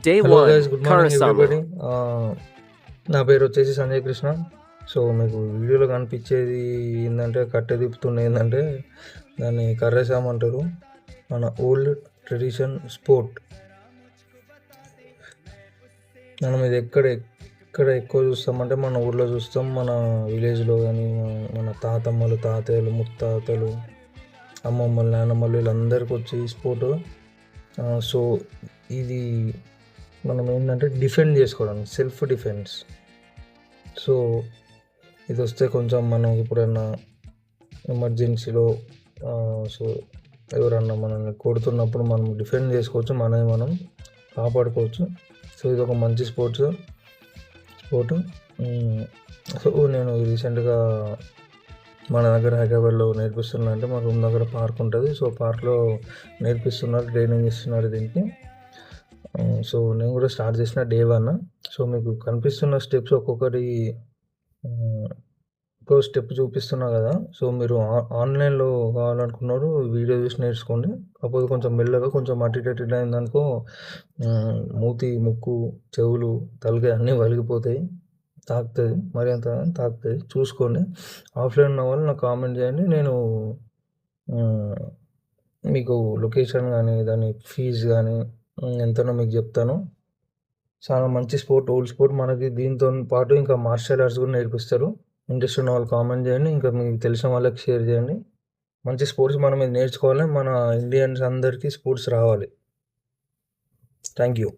Day hello 1, guys, good morning Karasamu. Everybody. నా పేరు వచ్చేసి సంజయ్ కృష్ణ. సో మీకు వీడియోలో కనిపించేది ఏంటంటే, కట్టె తిప్పుతుండే ఏంటంటే దాన్ని కర్రేసాం అంటారు. మన ఓల్డ్ ట్రెడిషన్ స్పోర్ట్. మనం ఇది ఎక్కడ ఎక్కువ చూస్తామంటే మన ఊర్లో చూస్తాం, మన విలేజ్లో కానీ, మన తాతమ్మలు, తాతయ్యలు, ముత్తాతలు, అమ్మమ్మలు, నాన్నమ్మలు వీళ్ళందరికీ వచ్చి ఈ స్పోర్టు. సో ఇది మనం ఏంటంటే డిఫెండ్ చేసుకోవడానికి, సెల్ఫ్ డిఫెన్స్. సో ఇది వస్తే కొంచెం మనం ఎప్పుడైనా ఎమర్జెన్సీలో సో ఎవరన్నా మనల్ని కొడుతున్నప్పుడు మనం డిఫెండ్ చేసుకోవచ్చు, మనమే మనం కాపాడుకోవచ్చు. సో ఇది ఒక మంచి స్పోర్టు. సో నేను రీసెంట్గా మన దగ్గర హైదరాబాద్లో నేర్పిస్తున్నా, అంటే మా రూమ్ దగ్గర పార్క్ ఉంటుంది. సో పార్క్లో నేర్పిస్తున్నారు, ట్రైనింగ్ ఇస్తున్నారు దీనికి. సో నేను కూడా స్టార్ట్ చేసిన డే 1. సో మీకు కనిపిస్తున్న స్టెప్స్ ఒక్కొక్కటి ఒక్కో స్టెప్ చూపిస్తున్నా కదా. సో మీరు ఆన్లైన్లో కావాలనుకున్నారు వీడియో చూసి నేర్చుకోండి. కాకపోతే కొంచెం మెల్లగా, కొంచెం అటు ఇటు అయిందనుకో మూతి, ముక్కు, చెవులు, తలకాయ అన్నీ వలిగిపోతాయి, తాకుతుంది, మరి అంత తాకుతుంది, చూసుకోండి. ఆఫ్లైన్ ఉన్న వాళ్ళు నాకు కామెంట్ చేయండి, నేను మీకు లొకేషన్ కానీ దాని ఫీజు కానీ ఎంతనో మీకు చెప్తాను. చాలా మంచి స్పోర్ట్, ఓల్డ్ స్పోర్ట్. మనకి దీంతో పాటు ఇంకా మార్షల్ ఆర్ట్స్ కూడా నేర్పిస్తారు. ఇంట్రెస్ట్ ఉన్న వాళ్ళు కామెంట్ చేయండి, ఇంకా మీకు తెలిసిన వాళ్ళకి షేర్ చేయండి. మంచి స్పోర్ట్స్ మనం ఇది నేర్చుకోవాలి, మన ఇండియన్స్ అందరికీ స్పోర్ట్స్ రావాలి. Thank you.